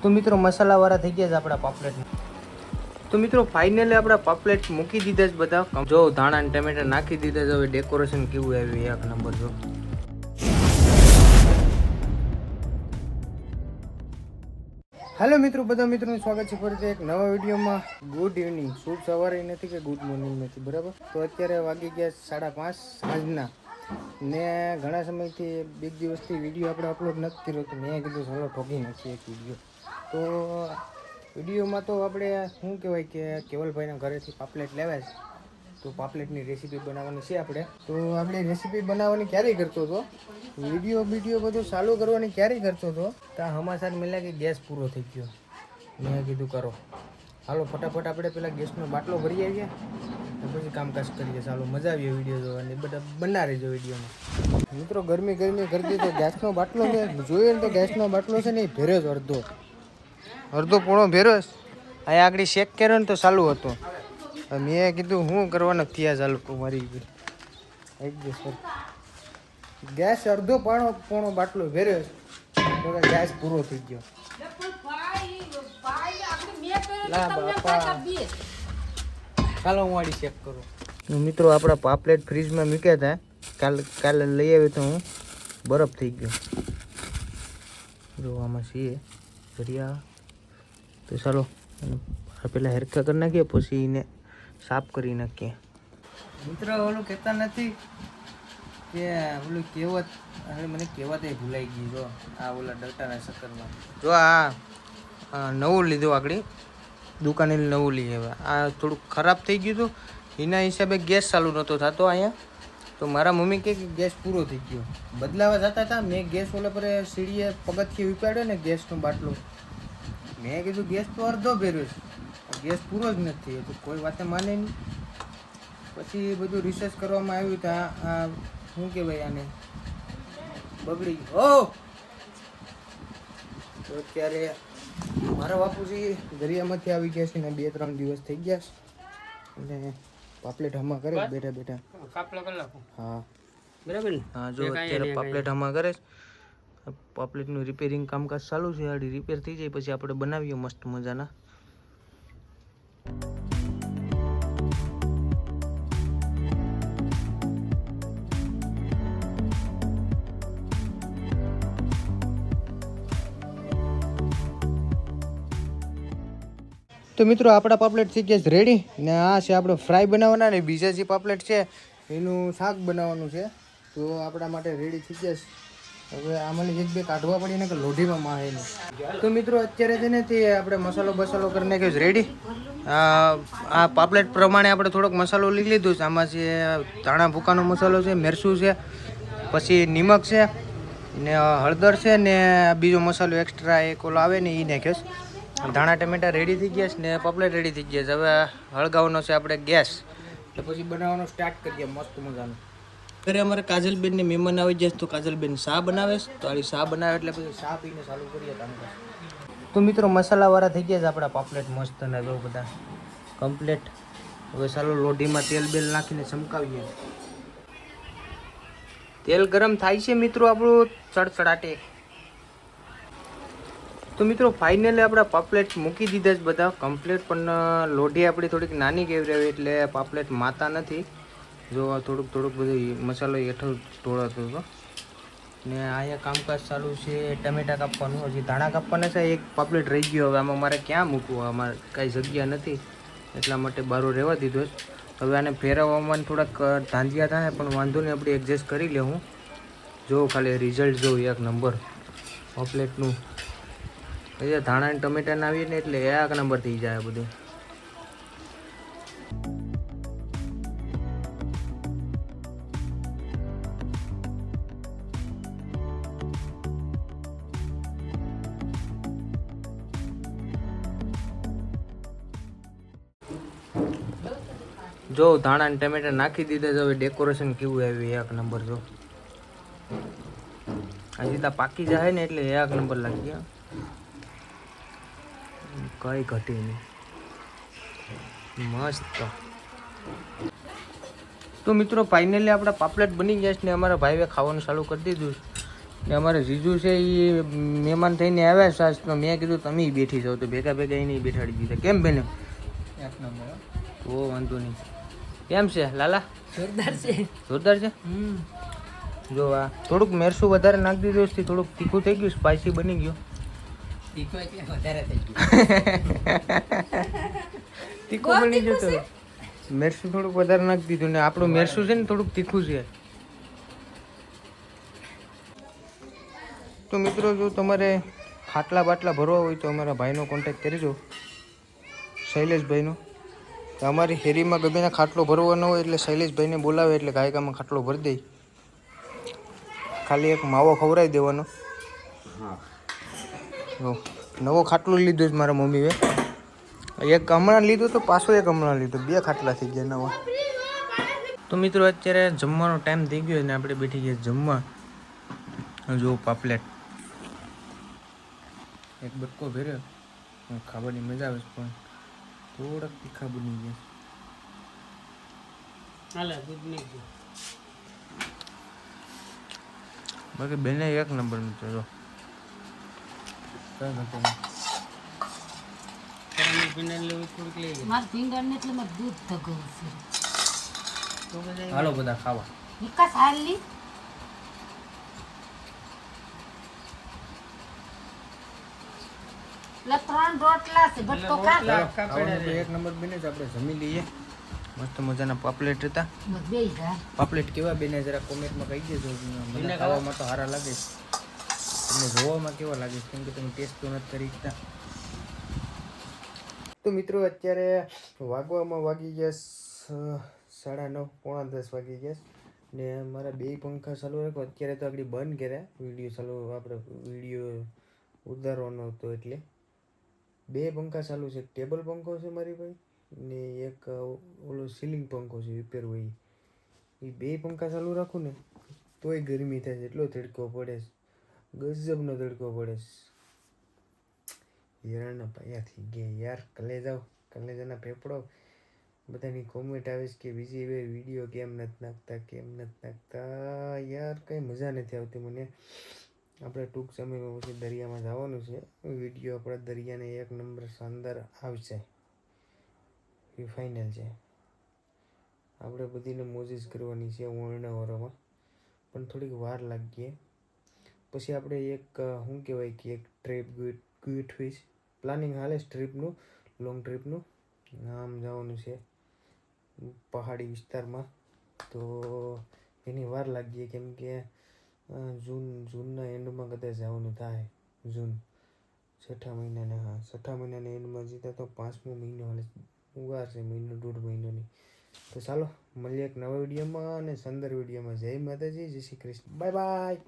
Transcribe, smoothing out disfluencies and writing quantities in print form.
તો મિત્રો મસાલાવાળા થઈ ગયા છે આપણા પાપલેટ. તો મિત્રો ફાઇનલી આપણા પાપલેટ મૂકી દીધા છે બધા. જો ધાણા અને ટમેટા નાખી દીધા છે. હવે ડેકોરેશન કેવું આવ્યું એક નંબર. જો હેલો મિત્રો, બધા મિત્રોનું સ્વાગત છે ફરીથી એક નવા વિડીયોમાં. ગુડ ઇવનિંગ, શુભ સવારે નથી કે ગુડ મોર્નિંગ નથી, બરાબર. તો અત્યારે વાગી ગયા 5:30 સાંજના ને ઘણા સમયથી એક દિવસથી વિડીયો આપણે અપલોડ નથી કર્યો, તો મેં કીધું ચાલો ઠોકી નાખીએ એક વિડીયો. તો વિડીયોમાં તો આપણે શું કહેવાય કે કેવલભાઈના ઘરેથી પાપલેટ લેવા છે, તો પાપલેટની રેસીપી બનાવવાની છે આપણે. તો આપણે રેસીપી બનાવવાની ક્યારેય કરતો હતો, વિડીયો બધું ચાલુ કરવાની ક્યારેય કરતો હતો, ત્યાં સમાચાર મળ્યા કે ગેસ પૂરો થઈ ગયો. મેં કીધું કરો હાલો ફટાફટ આપણે પેલા ગેસનો બાટલો ભરી આવીએ પછી કામકાજ કરીએ. ચાલો મજા આવીએ વિડીયો જોવાની, બધા બના રહેજો વિડીયોમાં. મિત્રો ગરમી કરતી તો ગેસનો બાટલો મેં જોયો ને, તો ગેસનો બાટલો છે ને એ ભેરો જ અડધો પોણો ભેરો અહીંયા આગળ ચેક કર્યો ને તો ચાલુ હતો. મેં કીધું શું કરવાનું થયા ચાલુ મારી ગેસ અડધો પોણો બાટલો ભેર્યો તો ગેસ પૂરો થઈ ગયો. ચાલો હું વાળી ચેક કરું. મિત્રો આપણા પાપલેટ ફ્રીજમાં મૂક્યા હતા, કાલે લઈ આવ્યો તો હું, બરફ થઈ ગયો. જો આમાં છીએ ભર્યા. તો ચાલો પેલા હેરખા કરી નાખીએ, પછી એને સાફ કરી નાખીએ. મિત્રો ઓલું કહેતા નથી કે ઓલું કહેવત, હવે મને કહેવત એ ભૂલાઈ ગઈ. જો આ ઓલા ડટાના ચક્કરમાં જો આ નવું લીધું, આગળ દુકાને નવું લઈ આવ્યા. આ થોડુંક ખરાબ થઈ ગયું હતું, એના હિસાબે ગેસ ચાલુ નહોતો થતો અહીંયા. તો મારા મમ્મી કહે કે ગેસ પૂરો થઈ ગયો, બદલાવા જતા હતા. મેં ગેસ ઓલા પર સીડીએ પગથિયે ઉપાડ્યો ને ગેસનો બાટલો, મેં કીધું ગેસ તો અડધો ભર્યો છે, ગેસ પૂરો જ નથી. તો કોઈ વાતે માને નહીં. પછી બધું રિસર્ચ કરવામાં આવ્યું તો આ શું કહેવાય આને બગડી ગયું. તો અત્યારે મારા બાપુજી દરિયામાંથી આવી ગયા છે ને 2-3 દિવસ થઈ ગયા છે, અને પાપલેટ હમા કરે બેઠા બેઠા. હા બરાબર. હા જો અત્યારે પાપલેટ હમા કરે છે. પાપલેટનું રિપેરિંગ કામકાજ ચાલુ છે. આડી રિપેર થઈ જાય પછી આપણે બનાવીએ મસ્ત મજાના. તો મિત્રો આપણા પાપલેટ થઈ ગયા છે રેડી, ને આ છે આપણે ફ્રાય બનાવવાના, ને બીજા જે પાપલેટ છે એનું શાક બનાવવાનું છે. તો આપણા માટે રેડી થઈ ગયા છે. હવે આમાં 1-2 કાઢવા પડી ને કે લોઢીમાં માહે નહીં. તો મિત્રો અત્યારે છે ને તે આપણે મસાલો કરી નાખ્યો છે રેડી. આ પાપલેટ પ્રમાણે આપણે થોડોક મસાલો લઈ લીધો છે. આમાં છે ધાણા ભૂકાનો મસાલો છે, મરચું છે, પછી નિમક છે, ને હળદર છે, ને બીજો મસાલો એક્સ્ટ્રા એક ઓલો આવે ને એ નાખ્યો છે. ધાણા ટમેટા રેડી થઈ ગયા છે ને પાપલેટ રેડી થઈ ગયા છે. હવે હળગાવવાનો છે આપણે ગેસ, તો પછી બનાવવાનું સ્ટાર્ટ કરીએ મસ્ત મજાનું. અત્યારે અમારે કાજલબેનની મહેમાન આવી જાય તો કાજલબેન શા બનાવે છે, તો આ શા બનાવે એટલે પછી શા પીને ચાલુ કરીએ કામકાજ. તો મિત્રો મસાલાવાળા થઈ ગયા છે આપણા પાપલેટ મસ્ત ને જો બધા કમ્પ્લેટ. હવે ચાલો લોઢીમાં તેલ બેલ નાખીને ચમકાવીએ. તેલ ગરમ થાય છે મિત્રો આપણું ચડચડાટે. તો મિત્રો ફાઇનલી આપણા પાપલેટ મૂકી દીધા છે બધા કમ્પ્લીટ, પણ લોઢી આપણી થોડીક નાની કેવરાવી એટલે પાપલેટ માતા નથી. જો થોડુંક બધું મસાલો હેઠળ ઢોળાતો હતો. ને અહીંયા કામકાજ ચાલુ છે. ટમેટા કાપવાનું, હજી ધાણા કાપવાના છે. એક પાપલેટ રહી ગયો, હવે આમાં મારે ક્યાં મૂકવું, અમારે કાંઈ જગ્યા નથી એટલા માટે બારો રહેવા દીધો છે. હવે આને ફેરવવામાં થોડાક ધાંધિયા થાય, પણ વાંધો નહીં, આપણે એડજસ્ટ કરી લેવું. જો ખાલી રિઝલ્ટ જો એક નંબર પાપલેટનું. ધાણા અને ટમેટા ના આવીએ ને એટલે એક નંબર થઈ જાય બધું. જો ધાણા અને ટમેટા નાખી દીધા છે. હવે ડેકોરેશન કેવું આવ્યું એક નંબર. જો હજી તો પાકી જાય ને એટલે એક નંબર લાગી ગયા, કઈ ઘટી નહીં, મસ્ત. તો મિત્રો ફાઇનલી આપણા પાપલેટ બની ગયા છે ને અમારા ભાઈએ ખાવાનું ચાલુ કરી દીધું. ને અમારે જીજુ છે એ મહેમાન થઈને આવ્યા સાસ તો મેં કીધું તમે બેઠી જાઓ તો ભેગા ભેગા એને બેઠાડી દીધા. કેમ બેન? એક નંબર. ઓ વાંધો નહીં. કેમ છે લાલા? જોરદાર છે. જોરદાર છે. જો આ થોડુંક મેરસું વધારે નાખી દીધું છે, થોડુંક તીખું થઈ ગયું, સ્પાઇસી બની ગયું. તીખું એટલે વધારે થઈ ગયું. તીખું બની ગયું તો મેરસું થોડુંક વધારે નાખી દીધું ને આપણું મેરસું છે ને થોડુંક તીખું છે. તો મિત્રો જો તમારે ખાટલા બાટલા ભરવા હોય તો અમારા ભાઈનો કોન્ટેક્ટ કરજો, શૈલેષભાઈનો. તો અમારી હેરીમાં ગમે ખાટલો ભરવાનો હોય એટલે શૈલેષભાઈને બોલાવે એટલે ગાયકામાં ખાટલો ભરી દે. ખાલી એક માવો ખવડાવી દેવાનો. નવો ખાટલો લીધો છે મારા મમ્મીએ. એક હમણાં લીધું તો પાછો એક હમણાં લીધો, 2 ખાટલા થઈ ગયા નવા. તો મિત્રો અત્યારે જમવાનો ટાઈમ થઈ ગયો ને આપણે બેઠી ગયા જમવા. જો પાપલેટ એક બટકો ભર્યો, ખાવાની મજા આવે છે પણ થોડાક તીખા બની ગયા. બાકી બેને એક નંબર મિત્રો જો હાલો બધા ખાવા. એક નંબર બને છે. આપણે જમી લઈએ. મસ્ત મજાના પાપલેટ હતા. પાપલેટ કેવા બને જરા કોમેન્ટમાં કહી દેજો. મને ખાવામાં તો સારા લાગે, તમને જોવામાં કેવા લાગે કેમ કે તમે ટેસ્ટ તો નથી કરી શકતા. તો મિત્રો અત્યારે વાગવામાં વાગી ગયા 9:30 પોણા 10 વાગી ગયા ને મારા 2 પંખા ચાલુ રાખ્યો. અત્યારે તો આગળ બંધ કર્યા, વિડીયો ચાલુ આપણે વિડીયો ઉતારવાનો હતો એટલે 2 પંખા ચાલુ છે. ટેબલ પંખો છે મારી ભાઈ ને એક ઓલો સીલિંગ પંખો છે રિપેર હોય. એ 2 પંખા ચાલુ રાખું ને તોય ગરમી થાય છે, એટલો તડકો પડે છે, ગજબનો તડકો પડે છે. હેરાના પાયા થઈ ગયા યાર. કલેજાના ફેફડો. બધાની કોમેન્ટ આવે છે કે બીજી વે વિડીયો કેમ નથી નાખતા યાર, કંઈ મજા નથી આવતી મને. આપણે ટૂંક સમયમાં પછી દરિયામાં જવાનું છે. વિડીયો આપણા દરિયાને 1 નંબર શાનદાર આવશે, એ ફાઇનલ છે. આપણે બધીને મોજીસ કરવાની છે ઓરણાવાળામાં, પણ થોડીક વાર લાગીએ. પછી આપણે એક શું કહેવાય કે એક ટ્રીપ ગોઠવીશ. પ્લાનિંગ હાલે છે ટ્રીપનું, લોંગ ટ્રીપનું. આમ જવાનું છે પહાડી વિસ્તારમાં, તો એની વાર લાગીએ કેમ કે જૂનના એન્ડમાં કદાચ જવાનું થાય. જૂન 6 મહિનાના એન્ડમાં જીતા તો 5મો મહિનો હાલે ઉગાર છે, 1.5 મહિનોની. તો ચાલો મળીએ એક નવા વિડીયોમાં અને સુંદર વિડીયોમાં. જય માતાજી, જય શ્રી કૃષ્ણ, બાય બાય.